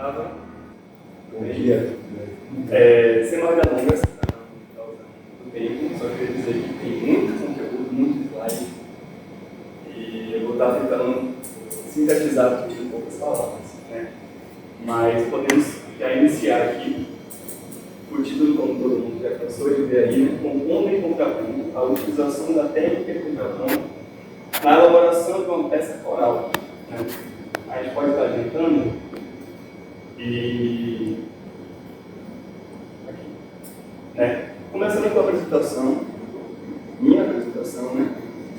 Confortável? Bom dia. Sem mais delongas, está usando muito tempo, só queria dizer que tem muito conteúdo, muito slide, e eu vou estar tentando sintetizar tudo em poucas palavras, né? Mas podemos já iniciar aqui o título, como todo mundo já cansou de ver aí, né? Compondo e contraponto, a utilização da técnica de contraponto na elaboração de uma peça coral, né? A gente pode estar adiantando e aqui, né? Começando com a apresentação, minha apresentação, né?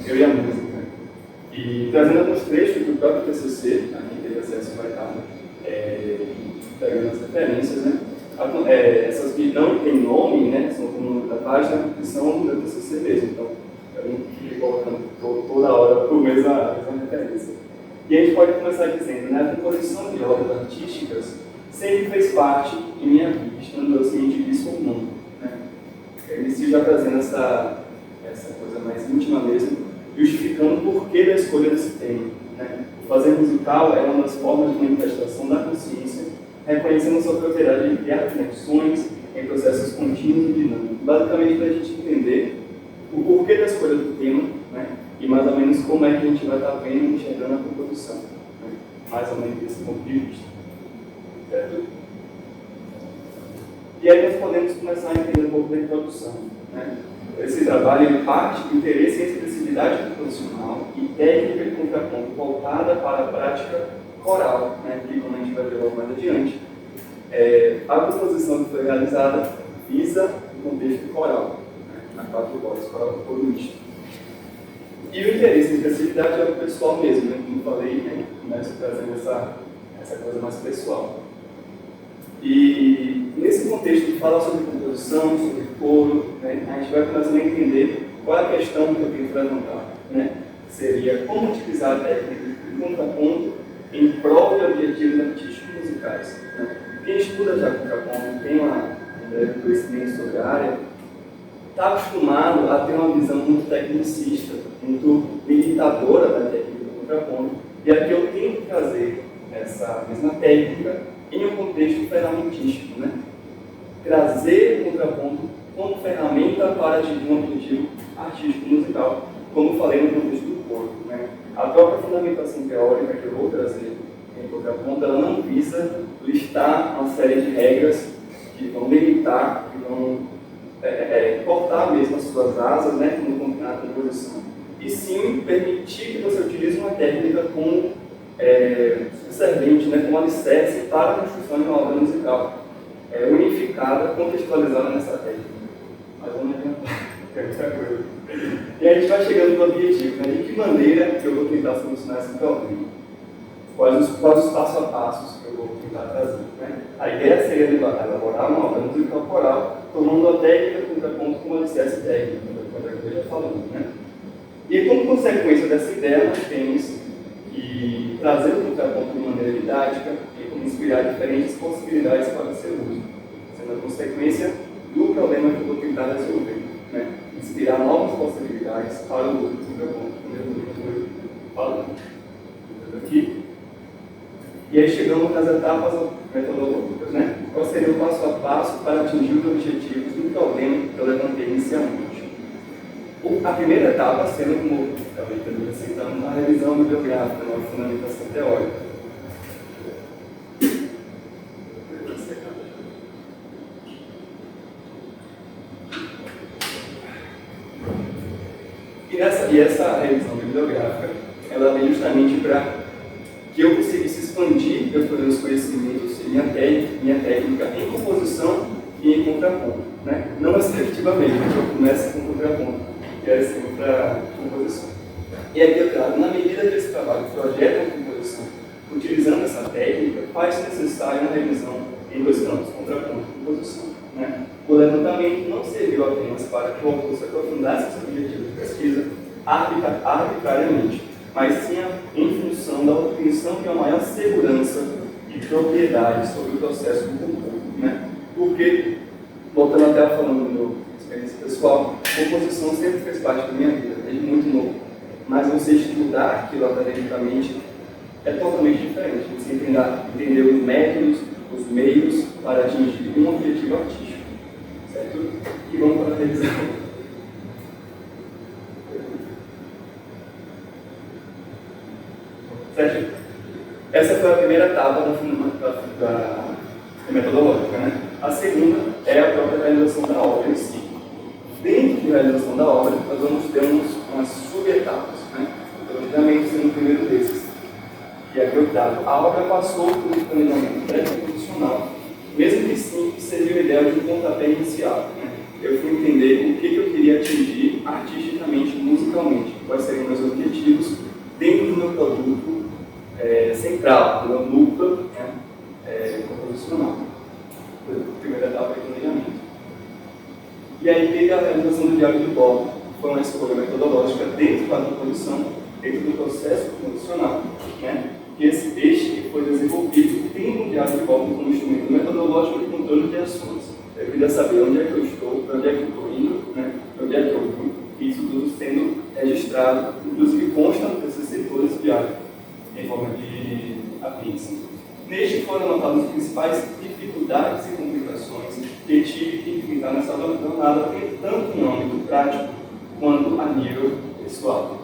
Eu e a música, e trazendo alguns trechos do próprio TCC, a quem teve acesso vai estar pegando as referências, né? Essas que não tem nome, né? São como nome da página, que são do TCC mesmo, então eu não fiquei colocando toda hora por mesma referência. E a gente pode começar dizendo, né? A composição de obras artísticas sempre fez parte de minha vida, estando assim disso ou não, né? Eu inicio já trazendo essa coisa mais íntima mesmo, justificando o porquê da escolha desse tema, né? O fazer musical é uma das formas de manifestação da consciência, reconhecendo sua propriedade de criar conexões em processos contínuos e dinâmicos. Basicamente, para a gente entender o porquê da escolha do tema, né? E mais ou menos como é que a gente vai estar vendo e enxergando a composição, né? Mais ou menos desse ponto de vista. Certo? E aí nós podemos começar a entender um pouco da introdução, né? Esse trabalho ele parte do interesse em expressividade composicional e técnica de contraponto voltada para a prática coral, né? Que como a gente vai ver logo mais adiante, a composição que foi realizada visa o contexto coral, né? A quatro vozes, coral coruístico. E o interesse em expressividade é o pessoal mesmo, né? Como eu falei, né? Começo trazendo essa coisa mais pessoal. E nesse contexto de falar sobre composição, sobre coro, né, a gente vai começando a entender qual é a questão que eu tenho que levantar, né? Seria como utilizar a técnica de contraponto em prol de objetivos artísticos musicais, né? Quem estuda já contraponto, tem um breve conhecimento sobre a área, está acostumado a ter uma visão muito tecnicista, muito limitadora da técnica do contraponto, e aqui eu tenho que trazer essa mesma técnica em um contexto ferramentístico, né? Trazer o contraponto como ferramenta para atingir um objetivo artístico musical, como falei no contexto do coro, né? A própria fundamentação teórica que eu vou trazer em contraponto, ela não visa listar uma série de regras que vão limitar, que vão cortar mesmo as suas asas, né? Na composição, e sim permitir que você utilize uma técnica como servente, né, como alicerce para a construção de uma obra musical unificada, contextualizada nessa técnica. Mas vamos adiantar, é muita coisa. E a gente vai chegando no objetivo, né? De que maneira que eu vou tentar solucionar esse problema? Quais os passo a passos que eu vou tentar trazer, né? A ideia seria elaborar uma obra musical coral, tomando a técnica do contraponto como alicerce técnico, como eu já falando, né? E como consequência dessa ideia, nós temos e trazer o contraponto de maneira didática e como inspirar diferentes possibilidades para o seu uso, sendo a consequência do problema que eu vou tentar resolver, né? Inspirar novas possibilidades para o uso do contraponto, como eu estou falando aqui. E aí chegamos nas etapas metodológicas, né? Qual seria o passo a passo para atingir os objetivos do problema que eu levantei inicialmente? A primeira etapa sendo, como acabei também citando, a revisão bibliográfica, uma fundamentação teórica. E essa revisão bibliográfica, ela vem justamente para que eu conseguisse expandir meus conhecimentos e minha técnica em composição e em contraponto, né? Não respectivamente, eu começo com contraponto, que é sempre para composição. E aqui eu trago, na medida que esse trabalho projeta a composição, utilizando essa técnica, faz necessária uma revisão em dois campos, contraponto e composição, né? O levantamento não serviu apenas para que o autor se aprofundasse esse objetivo de pesquisa arbitrariamente, mas sim em função da obtenção de uma maior segurança e propriedade sobre o processo do compor, né? Porque, voltando até falando da minha experiência pessoal, composição sempre fez parte da minha vida, desde muito novo. Mas você estudar aquilo academicamente é totalmente diferente. Você entender os métodos, meios para atingir um objetivo artístico. Certo? E vamos para a revisão. Certo? Essa foi a primeira etapa da metodológica, né? A segunda é a própria realização da obra em si. Dentro da realização da obra, nós vamos ter umas subetapas, né? O planejamento sendo o primeiro desses. E é acreditado. A obra passou por um planejamento pré-composicional, mesmo que sim, serviu a ideia de um pontapé inicial. Né? Eu fui entender o que eu queria atingir artisticamente, musicalmente, quais seriam meus objetivos dentro do meu produto central, do meu núcleo, né? Composicional. A primeira etapa é o planejamento. E aí teve a realização do diário de bordo, que foi uma escolha metodológica dentro da composição, dentro do processo composicional, né? Que este foi desenvolvido tendo um diário de bordo como instrumento metodológico de controle de ações. Eu queria saber onde é que eu estou, para onde é que eu estou indo, né? Onde é que eu vou, e isso tudo sendo registrado, inclusive consta desses setores do diário, em forma de apêndice. Neste foram anotadas as principais dificuldades e complicações que tive que enfrentar nessa jornada, tanto no âmbito prático quanto a nível pessoal.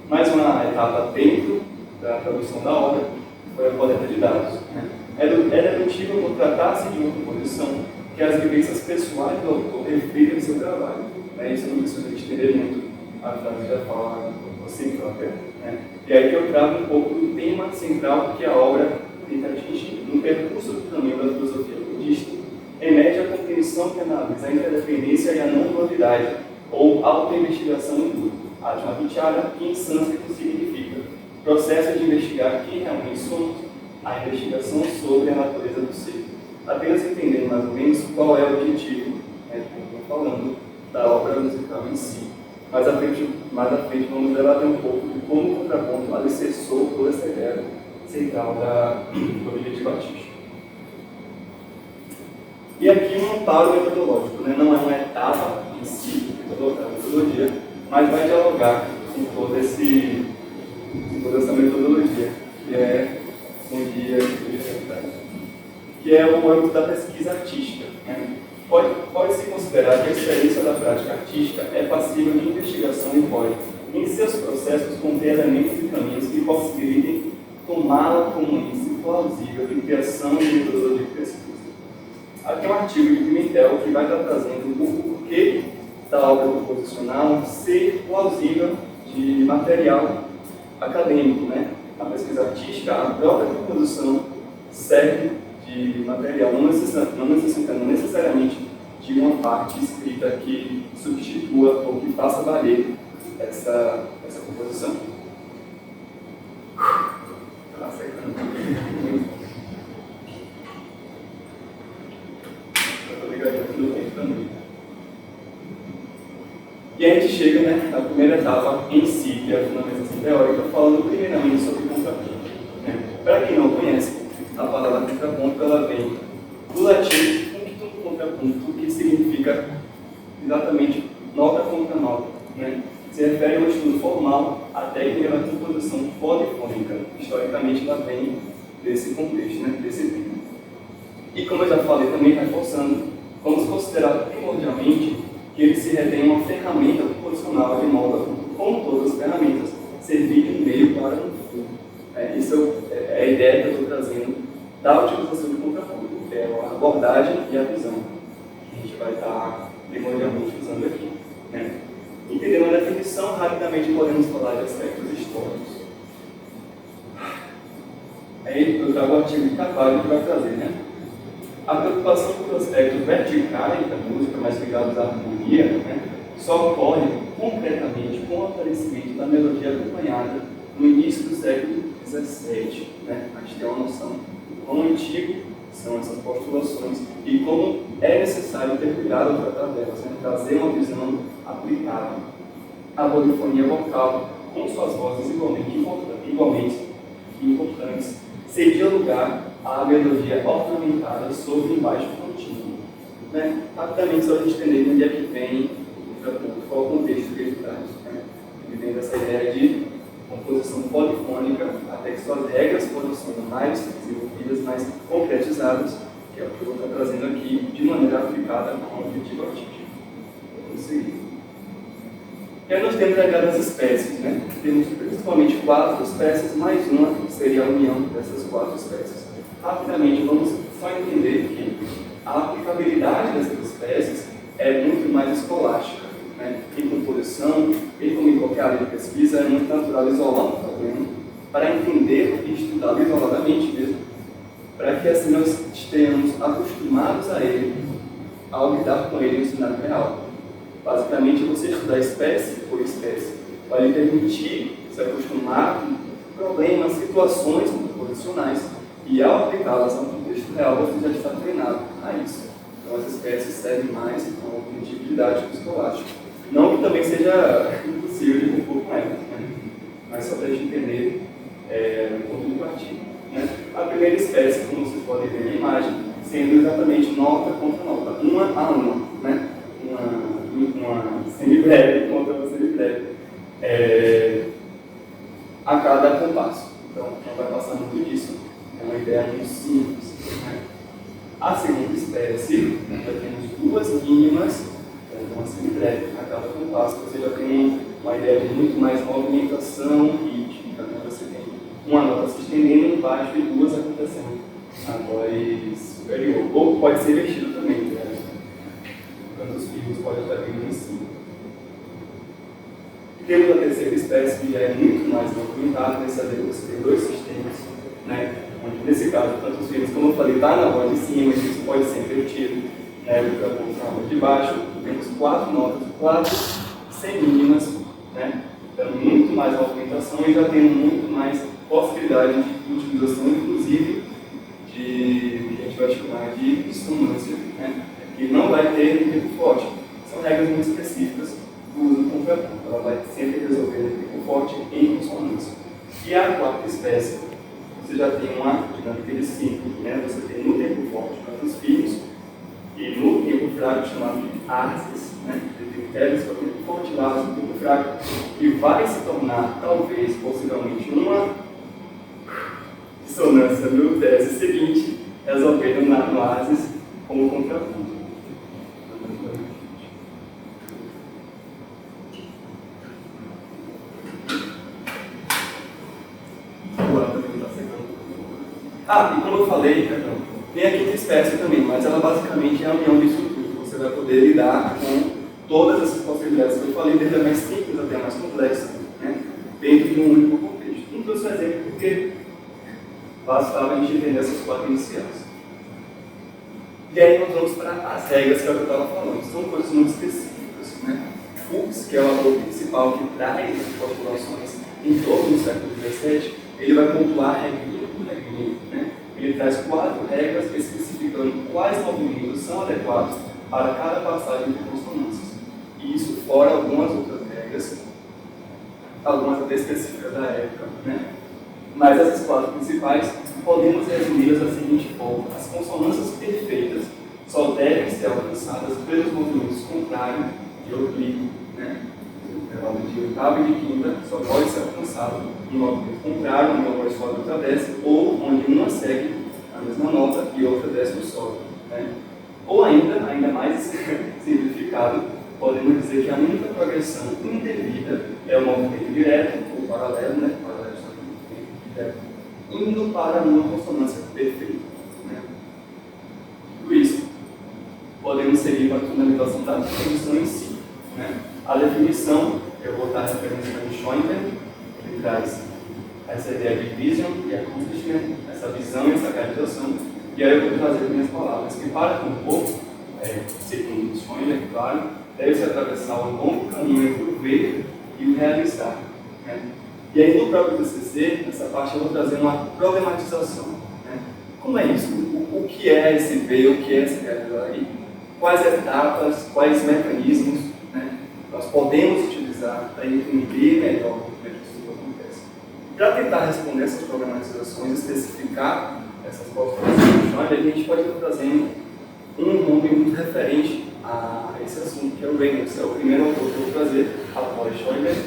Mais uma etapa dentro da produção da obra foi a coleta de dados. Era dedutível por tratar-se de uma composição que as vivências pessoais do autor refletem no seu trabalho. Isso não precisa entender muito, a frase já fala assim própria. E aí que eu trago um pouco do tema central que a obra tenta atingir. No percurso do caminho da filosofia budista, emerge a compreensão que analisa a interdependência e a não-dualidade, ou auto-investigação em grupo. Atma-vichara, que em sânscrito significa processo de investigar quem realmente somos, a investigação sobre a natureza do ser. Apenas entendendo mais ou menos qual é o objetivo, como estou falando, da obra musical em si. Mais à frente vamos debater um pouco de como o contraponto alicerçou toda essa ideia central do objetivo artístico. E aqui um amparo metodológico, não é uma etapa em si da metodologia, mas vai dialogar com toda essa metodologia, que é um guia que é o âmbito da pesquisa artística. Pode-se considerar que a experiência da prática artística é passível de investigação e pode, em seus processos, conter elementos e caminhos que possibilitem tomá-la como um índice plausível de criação de metodologia de pesquisa. Aqui é um artigo de Pimentel que vai estar trazendo o porquê da obra composicional ser plausível de material acadêmico. A pesquisa artística, a própria composição serve de material, não necessitando necessariamente de uma parte escrita que substitua ou que faça valer essa composição. Está acertando. Estou ligadinho aqui no tempo também. E a gente chega na primeira etapa em si, que é a fundamentação teórica, falando primeiramente sobre contraponto. Para quem não conhece, a palavra contraponto ela vem do latim punctum contrapunto, que significa exatamente nota contra nota. Se refere a um estudo formal à técnica da composição polifônica. Historicamente, ela vem desse contexto, desse tema. E como eu já falei também, reforçando, vamos considerar primordialmente que ele se retém uma ferramenta composicional de modo, como todas as ferramentas, servir de meio para um fim. Isso é a ideia que eu estou trazendo da utilização de contraponto, que é a abordagem e a visão, que a gente vai estar primordialmente usando aqui. Entendendo a definição, rapidamente podemos falar de aspectos históricos. Aí eu trago o artigo de Carvalho que vai trazer, A preocupação por aspectos verticais da música, mais ligados à harmonia, só ocorre concretamente com o aparecimento da melodia acompanhada no início do século XVII. A gente tem uma noção de quão antigo são essas postulações e como é necessário ter cuidado ao tratar delas, trazer uma visão aplicável. A polifonia vocal, com suas vozes igualmente importantes, cedia lugar à melodia ornamentada sobre embaixo contínuo. Rapidamente, só a gente entender onde é que vem qual é o contexto que ele traz. Ele vem dessa ideia de composição polifônica até que suas regras foram sendo mais desenvolvidas, mais concretizadas, que é o que eu vou estar trazendo aqui, de maneira aplicada a um objetivo artístico. Vamos seguir. E aí nós temos a ideia das espécies, né? Temos principalmente 4 espécies, mais uma que seria a união dessas 4 espécies. Rapidamente, vamos só entender que a aplicabilidade dessas espécies é muito mais escolástica, né? Em composição, e como em qualquer área de pesquisa, é muito natural isolar um problema para entender e estudá-lo isoladamente mesmo, para que assim nós estejamos acostumados a ele, ao lidar com ele no cenário real. Basicamente, você estudar espécie por espécie vai lhe permitir se acostumar com problemas, situações composicionais, e ao aplicá-las ao contexto real, você já está treinado a isso. Então, as espécies servem mais como objetivo didático escolástico. Não que também seja impossível de compor com elas, né? Mas só para a gente entender o ponto do artigo. Né? A primeira espécie, como vocês podem ver na imagem, sendo exatamente nota contra nota, uma a uma, né? Uma semibreve contra uma semibreve a cada compasso. Então, não vai passar muito disso. É uma ideia muito simples. Né? A segunda espécie, já temos 2 mínimas, uma semibreve a cada compasso. Você já tem uma ideia de muito mais movimentação rítmica. Né? Você tem uma nota se estendendo embaixo e 2 acontecendo a voz superior. Ou pode ser invertido também. Né? Os fios podem estar vindo em cima. Temos a terceira espécie, que já é muito mais movimentada, nesse AD você tem 2 sistemas, né? Onde, nesse caso, tanto os fios, como eu falei, está na voz de cima, e isso pode ser invertido, né? Na voz de baixo, temos 4 notas, 4 semínimas, né? Então, muito mais movimentação e já temos muito mais possibilidade de utilização, inclusive, de que a gente vai chamar de dissonância, né? Que não vai ter tempo forte. São regras muito específicas do uso do contraponto. Ela vai sempre resolver o tempo forte em consonância. E a 4ª espécie, você já tem uma dinâmica de síncrone, né? Você tem no tempo forte os finos e no tempo fraco chamado de arces, né? Você tem teses para o tempo forte, laço, o tempo fraco, que vai se tornar, talvez, possivelmente, uma dissonância no tese seguinte, resolvendo no arces como contraponto. E como eu falei, tem a 5ª espécie também, mas ela basicamente é a união disso tudo. Você vai poder lidar com todas essas possibilidades que eu falei, desde a mais simples até a mais complexa, né? Dentro de um único contexto. Não trouxe um exemplo porque bastava a gente entender essas 4 iniciais. E aí nós vamos para as regras que eu estava falando. São coisas muito específicas, né? Fuchs, que é o autor principal que traz as postulações em torno do século XVII, ele vai pontuar regrinha por regrinha, né? Ele traz 4 regras especificando quais movimentos são adequados para cada passagem de consonâncias. E isso fora algumas outras regras, algumas até específicas da época, né? Mas essas 4 principais podemos resumi-las da seguinte forma: as consonâncias perfeitas só devem ser alcançadas pelos movimentos contrários de oblíquo, né? De oitava e de quinta só pode ser alcançado no movimento contrário, onde uma voz sobe e outra desce, ou onde uma segue a mesma nota e outra desce no solo, né? Ou ainda mais simplificado, podemos dizer que a única progressão indevida é o movimento direto, ou paralelo, né? Paralelo só que direto, indo para uma consonância perfeita, né? Por isso, podemos seguir para a fundamentação da definição em si, né? A definição, eu vou estar referenciando Schoenberg, que traz essa ideia de vision e accomplishment, essa visão e essa realização, e aí eu vou trazer minhas palavras, que para compor, segundo Schoenberg, claro, deve-se atravessar o longo caminho entre o ver e o realizar, né? E aí no próprio TCC, nessa parte eu vou trazer uma problematização, né? Como é isso? O que é esse ver, o que é esse realizar aí? Quais etapas, quais mecanismos, né, nós podemos utilizar para entender melhor como é que isso acontece? Para tentar responder essas problematizações, especificar essas postulações, a gente pode estar trazendo um nome muito referente a esse assunto, que é o Reynolds, é o primeiro autor que eu vou trazer, após Schoenberg,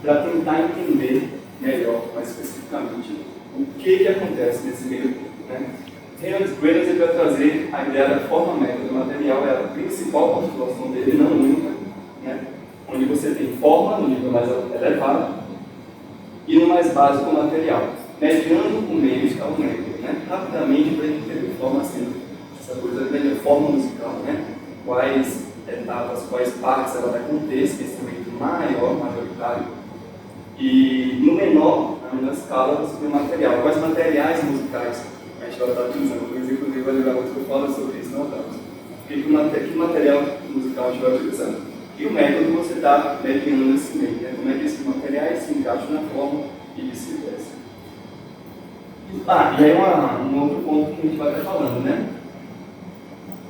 para tentar entender melhor, mais especificamente, o que acontece nesse meio tempo, né? Reynolds ele vai trazer a ideia da forma média do material, é a principal postulação dele, não única, né? Onde você tem forma no nível mais elevado e no mais básico o material, mediando o meio escalonêmico, né? Rapidamente, para a gente entender forma assim, essa coisa de forma musical, né? Quais etapas, quais partes ela vai conter, esse instrumento maior, majoritário, e no menor, na menor escala, você tem o material. Quais materiais musicais a gente vai estar utilizando? Por exemplo, inclusive, vai jogar muito que eu falo sobre isso, não estamos. Que material musical a gente vai utilizando? E o método que você está mediando nesse meio, né? Como é que esses materiais se encaixam na forma e vice-versa. E aí um outro ponto que a gente vai estar falando, né?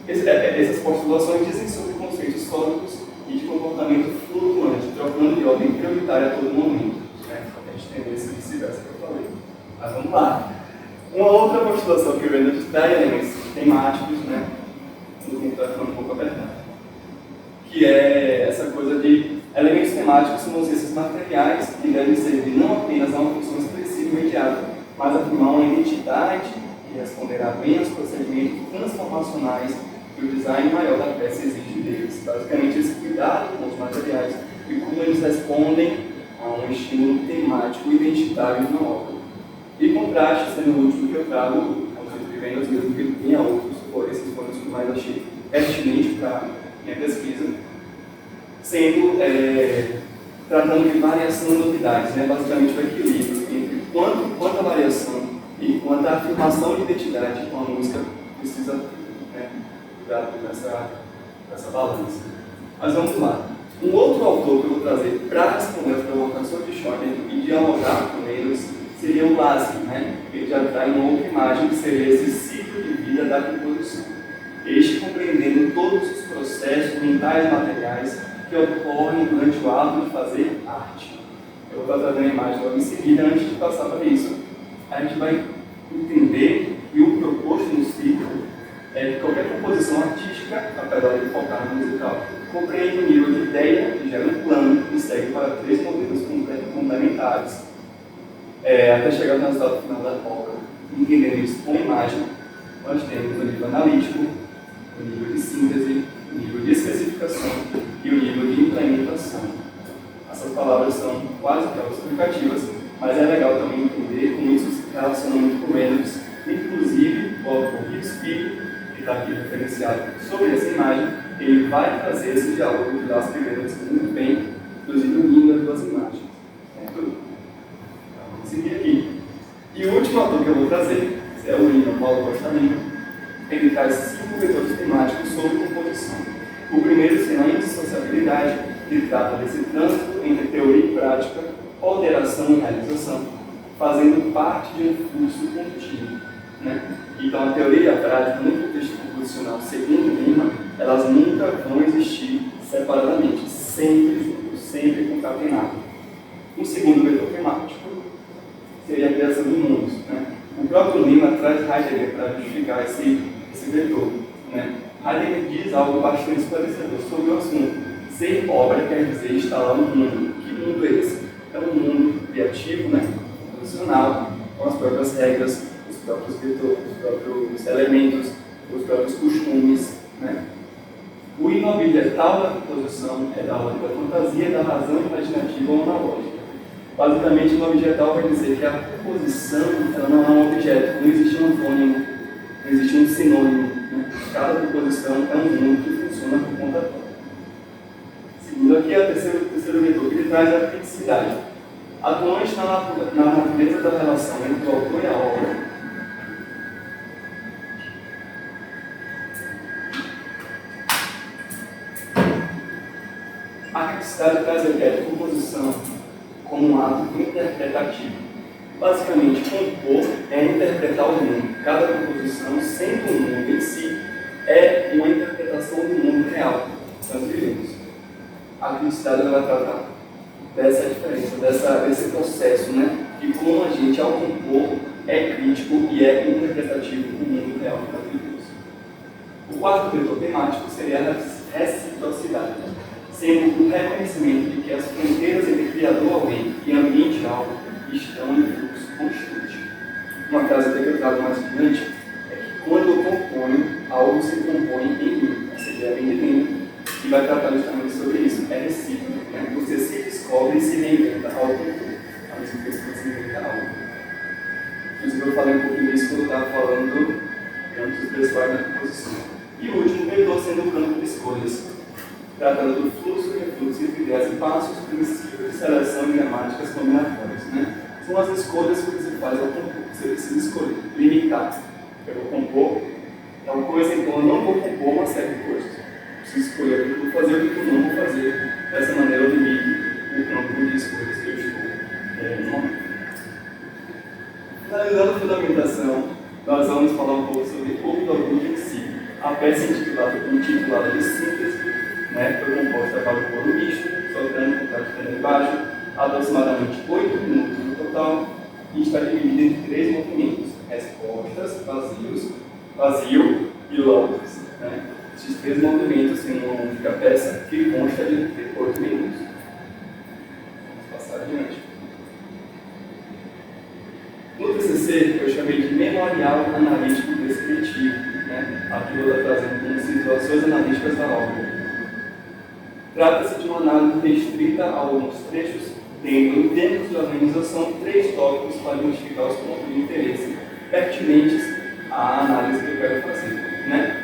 Essas postulações dizem sobre conceitos sólidos e de comportamento flutuante, trocando de ordem prioritária a todo momento. Né? A gente tem esse vice-versa que eu falei. Mas vamos lá. Uma outra postulação que o Reynolds dá é elementos temáticos, né? No que está ficando um pouco apertado. Que é essa coisa de elementos temáticos são esses materiais que devem servir não apenas a uma função expressiva imediata, mas afirmar uma identidade que responderá bem aos procedimentos transformacionais que o design maior da peça exige deles. Basicamente, esse cuidado com os materiais e como eles respondem a um estímulo temático identitário na obra. E contraste, sendo o último que eu trago, ao centro de vendas, mesmo que ele tenha outros, esses foram os que eu mais achei pertinente para a minha pesquisa, sendo, tratando de variação e novidades, né? Basicamente o equilíbrio entre quanta variação e quanta afirmação de identidade com a música precisa, né, nessa balança. Mas vamos lá. Um outro autor que eu vou trazer para responder as provocações de Schoenberg e dialogar com eles seria o Lasky, né? Ele já traz uma outra imagem que seria esse ciclo de vida da composição. Este compreendendo todos os processos mentais e materiais que ocorrem durante o ato de fazer arte. Eu vou estar trazendo a imagem logo em seguida. Antes de passar para isso, a gente vai entender que o proposto no ciclo é que qualquer composição artística, apesar de focar no musical, compreende um nível de ideia que gera um plano e segue para 3 modelos complementares, até chegar no resultado final da obra. Entendendo isso com imagem, nós temos o nível analítico, o nível de síntese, o nível de especificação e o nível de implementação. Essas palavras são quase que explicativas, mas é legal também entender como isso se relaciona muito com Reynolds, inclusive o autor Gillespie, que está aqui referenciado sobre essa imagem, ele vai trazer esse diálogo de Lasky e Reynolds muito bem, inclusive unindo as duas imagens. Então, vamos seguir aqui. E o último autor que eu vou trazer é o William Paulo Costa Lima. Ele traz 5 vetores temáticos sobre composição. O primeiro sendo a indissociabilidade, que trata desse trânsito entre teoria e prática, alteração e realização, fazendo parte de um fluxo contínuo. Né? Então, a teoria e a prática, no contexto composicional, segundo Lima, elas nunca vão existir separadamente, sempre juntos, sempre concatenados. O segundo vetor temático seria a criação de mundos. Né? O próprio Lima traz Heidegger para justificar esse vetor. Né? Heidegger diz algo bastante esclarecedor sobre o assunto. Ser obra quer dizer instalar um mundo. Que mundo é esse? É um mundo criativo, né? Funcional, com as próprias regras, os próprios vetores, os próprios elementos, os próprios costumes. Né? O inobjetal da composição é da ordem da fantasia, da razão imaginativa ou analógica. Basicamente, o objetal vai dizer que a composição ela não é um objeto, não existe um antônimo, não existe um sinônimo. Né? Cada composição é um mundo que funciona por conta própria. Seguindo aqui, o terceiro vetor que ele traz é a criticidade. Atuante na natureza da relação entre o autor e a obra, a criticidade traz a ideia de composição como um ato interpretativo. Basicamente, compor é interpretar o mundo. Cada composição, sendo o mundo em si, é uma interpretação do mundo real que nós vivemos. A criticidade vai tratar dessa diferença, desse processo, né? De como a gente, ao compor, é crítico e é interpretativo do mundo real que nós vivemos. O quarto vetor temático seria a reciprocidade, sendo o reconhecimento de que as fronteiras entre criador alguém e ambiente algo estão em fluxo constante. Uma frase até que eu trago mais adiante é que quando eu componho, algo se compõe em mim. Essa ideia vem de mim e vai tratar justamente sobre isso. É recíproco, né? Você se descobre e se reinventa ao tempo, ao mesmo tempo que você reinventa algo. Inclusive eu falei um pouquinho disso quando eu estava falando do campos pessoais na composição. E o último vetor sendo o campo de escolhas, tratando do fluxo e refluxo entre ideias e passos, princípios de seleção e gramáticas combinatórias. Né? São as escolhas que você faz ao compor. Você precisa escolher, limitar. Eu vou compor tal coisa, então eu não vou compor uma série de coisas. Eu preciso escolher o que eu vou fazer e o que eu não vou fazer. Dessa maneira eu limito o campo de escolhas que eu estou no momento. Finalizando a fundamentação, nós vamos falar um pouco sobre o produto em si. A peça intitulada de síntese, né, foi composta para o coro misto, soprano com praticando embaixo, aproximadamente 8 minutos no total, e está dividida em 3 movimentos: respostas, vazio e logos. Né? Esses 3 movimentos sendo uma única peça que consta de 8 minutos. Vamos passar adiante. No TCC, eu chamei de memorial analítico descritivo. Né? Aqui eu estou trazendo como situações analíticas da obra. Trata-se de uma análise restrita a alguns trechos, tendo, em termos de organização, 3 tópicos para identificar os pontos de interesse pertinentes à análise que eu quero fazer. Né?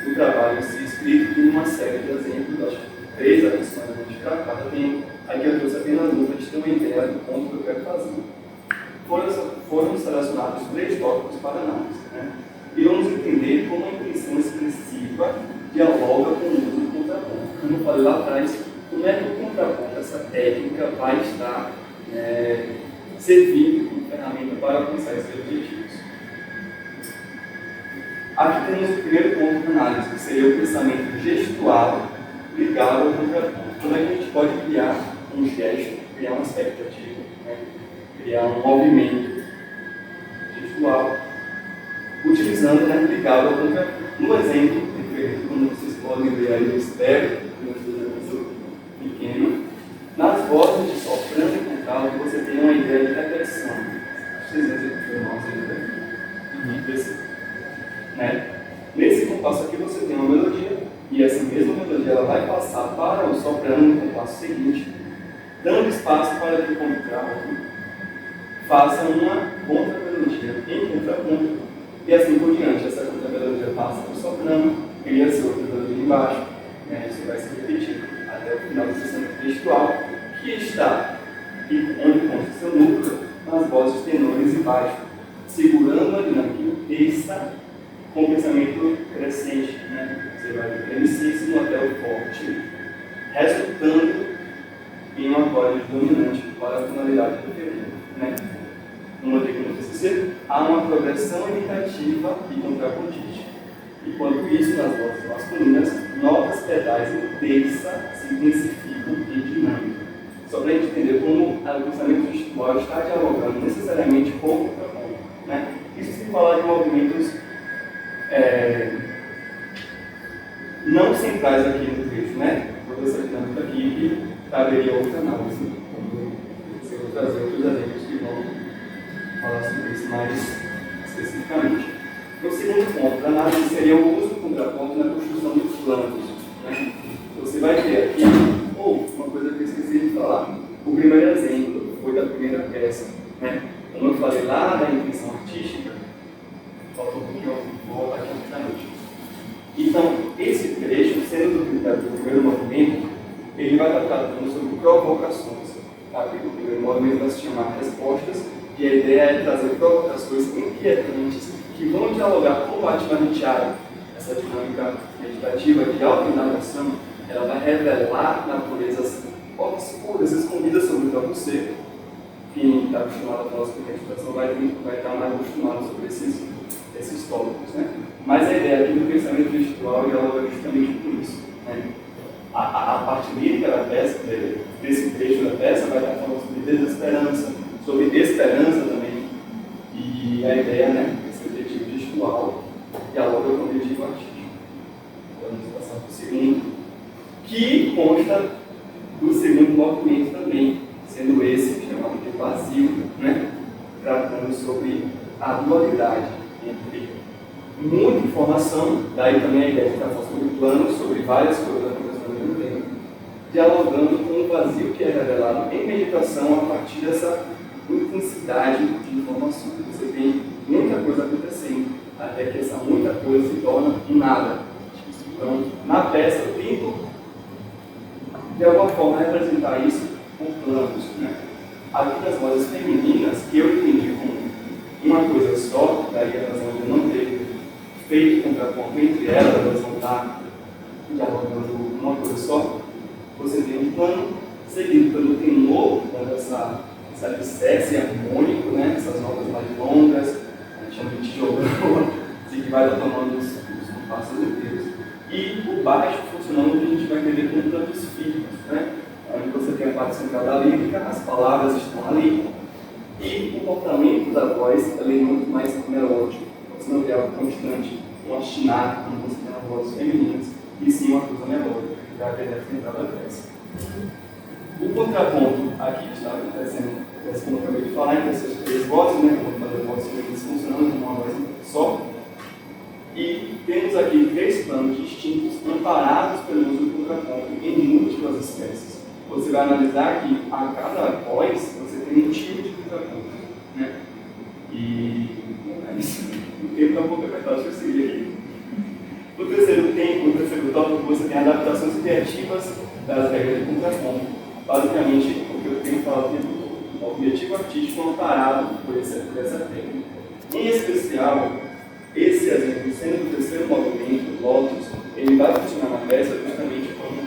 O trabalho se escrito em uma série de exemplos, acho que 3 aproximadamente para cada. Aqui eu trouxe apenas uma para a gente ter uma ideia do ponto que eu quero fazer. Foram selecionados 3 tópicos para análise. Né? E vamos entender como a intenção expressiva dialoga com o uso do contraponto. Como eu falei lá atrás, como é que o contraponto, essa técnica, vai estar servindo como ferramenta para alcançar esses objetivos. Aqui temos o primeiro ponto de análise, que seria o pensamento gestual ligado ao contraponto. Quando a gente pode criar um gesto, criar uma expectativa, né? Criar um movimento gestual, utilizando, né, ligado ao contraponto. No exemplo, como vocês podem ver aí, eu espero, pequeno, nas vozes de soprano e contralto você tem uma ideia de repetição. Vocês executam né? Nesse compasso aqui você tem uma melodia, e essa mesma melodia ela vai passar para o soprano no compasso seguinte, dando espaço para que o contralto faça uma contra-melodia em contraponto, e assim por diante. Essa contra-melodia passa para o soprano, cria-se outra melodia embaixo, né? Isso vai se repetir até o final do pensamento textual, que está, onde consta seu núcleo, nas vozes tenores e baixo, segurando a dinâmica intensa com o pensamento crescente, né? Você vai do premissíssimo até o forte, resultando em um acorde dominante para a tonalidade preferida. Né? Como eu digo no TCC, há uma progressão imitativa e contrapontística. Enquanto isso, nas vozes masculinas, notas pedais em terça se intensificam em dinâmica. Só para a gente entender como o pensamento gestual está dialogando necessariamente com o contraponto. Né? Isso sem falar de movimentos não centrais aqui no texto, né? Toda essa dinâmica aqui que caberia outra análise. Eu vou trazer outros exemplos que vão falar sobre isso mais especificamente. O segundo ponto da análise seria o uso do contraponto na construção dos planos. Né? Você vai ter aqui, uma coisa que eu esqueci de falar, o primeiro exemplo foi da primeira peça. Né? Como eu falei lá da intenção artística, faltou um pouquinho, vou voltar aqui rapidamente. Então, esse trecho, sendo do primeiro movimento, ele vai estar tratando sobre provocações. Tá? O primeiro movimento vai se chamar respostas, e a ideia é trazer provocações inquietantes que vão dialogar combativamente essa dinâmica meditativa de autoindagação. Ela vai revelar naturezas obscuras, escondidas sobre o próprio ser. Quem está acostumado com a nossa meditação vai estar mais acostumado sobre esses tópicos. Né? Mas a ideia aqui do pensamento gestual dialoga justamente com isso. Né? A parte lírica da peça, desse trecho da peça, vai estar falando sobre desesperança, sobre esperança também. E a ideia, né, esse objetivo gestual dialoga com o objetivo artístico. Vamos passar para o segundo, que consta do segundo movimento também, sendo esse chamado de vazio. que a dualidade entre muita informação, daí também a ideia de estar sobre planos, sobre várias coisas acontecendo ao mesmo tempo, dialogando com o vazio que é revelado em meditação a partir dessa intensidade de informações. Você tem muita coisa acontecendo, até que essa muita coisa se torna nada. Então, na peça, eu tento, de alguma forma, representar isso por planos. Né? Aqui nas vozes femininas, que eu entendi como uma coisa só, daí a razão de não ter feito contraponto entre elas vão estar dialogando uma coisa só. Você tem um plano seguido pelo tenor, essa alicerce harmônico, né? Essas notas mais longas, a gente chama de tijolão, que vai tomando os compassos inteiros. E o baixo funcionando que a gente vai entender como tantos filhos, né? Onde você tem a parte central da lírica, as palavras estão ali, e o comportamento da voz é muito mais melódico. Você não tem algo constante, um ostinato, como você tem nas vozes femininas, e sim uma coisa melódica, que vai ter central da peça. O contraponto aqui está acontecendo, como eu acabei de falar, entre essas três vozes, né? Como fazer as vozes femininas funcionando como uma voz só. E temos aqui três planos distintos, amparados pelo uso do contraponto em múltiplas espécies. Você vai analisar que a cada voz você tem um tipo de contraponto. Né? E o tempo está um pouco apertado, deixa eu seguir aqui. O terceiro tópico, você tem adaptações criativas das regras de contraponto. Basicamente, o que eu tenho falado aqui é o objetivo artístico amparado por essa técnica. Em especial, esse exemplo, sendo o terceiro movimento, o Lotus, ele vai funcionar na peça justamente como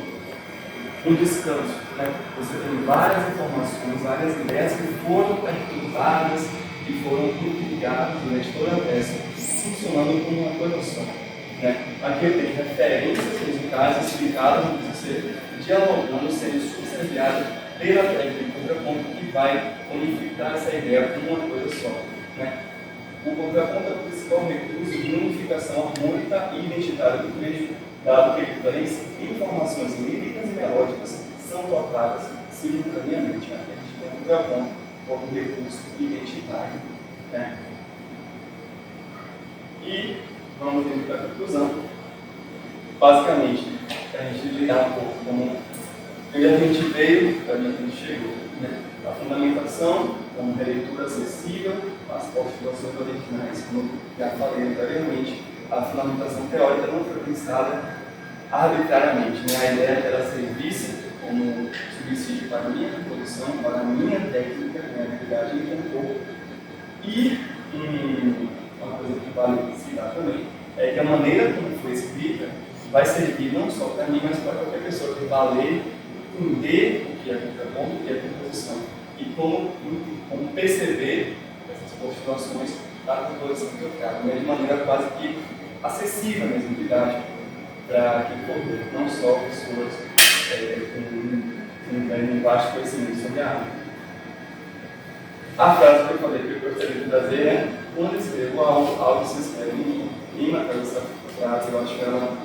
um descanso. Né? Você tem várias informações, várias ideias que foram perturbadas e foram intrigadas durante toda a peça, funcionando como uma coisa só. Né? Aqui eu tenho referências musicais explicadas no você dialogando, sendo subsidiado pela técnica de contraponto que vai unificar essa ideia como uma coisa só. Né? O contraponto é o principal recurso de unificação harmônica e identitária do trecho, dado que ele três informações líricas e melódicas são tocadas simultaneamente. A gente tem um contraponto como recurso identitário. Né? E vamos indo para a conclusão. Basicamente, para a gente lidar um pouco como a gente veio, para onde a gente chegou. Né? A fundamentação, como releitura acessível, as postulações originais, como já falei anteriormente, a fundamentação teórica não foi pensada arbitrariamente. Né? A ideia é que ela servisse como subsídio para a minha composição, para a minha técnica, minha habilidade em compor. E uma coisa que vale citar também é que a maneira como foi escrita vai servir não só para mim, mas para qualquer pessoa que vá ler, entender o que é contraponto, o que é composição e como perceber essas postulações da composição que eu quero, de maneira quase que acessível mesmo, didática, para quem for ver, não só pessoas com um baixo conhecimento sobre a área. A frase que eu falei que eu gostaria de trazer é: quando escrevo algo se escreve em mim. E essa frase, eu acho que ela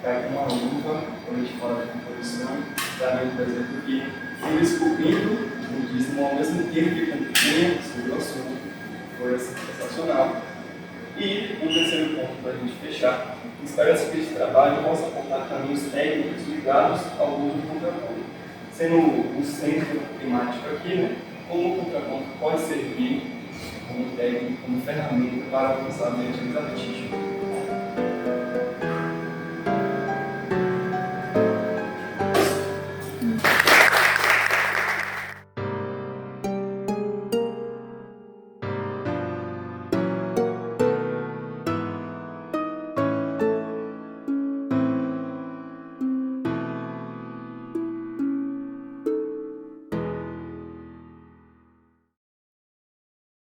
cai com uma luva quando a gente fala de composição, também, por exemplo, que fui esculpindo o budismo ao mesmo tempo que compunha sobre o assunto. Foi sensacional. E um terceiro ponto para a gente fechar: espera-se que este trabalho possa apontar caminhos técnicos ligados ao uso do contraponto. Sendo o centro temático aqui, né, como o contraponto pode servir como técnico, como ferramenta para alcançar objetivos artísticos.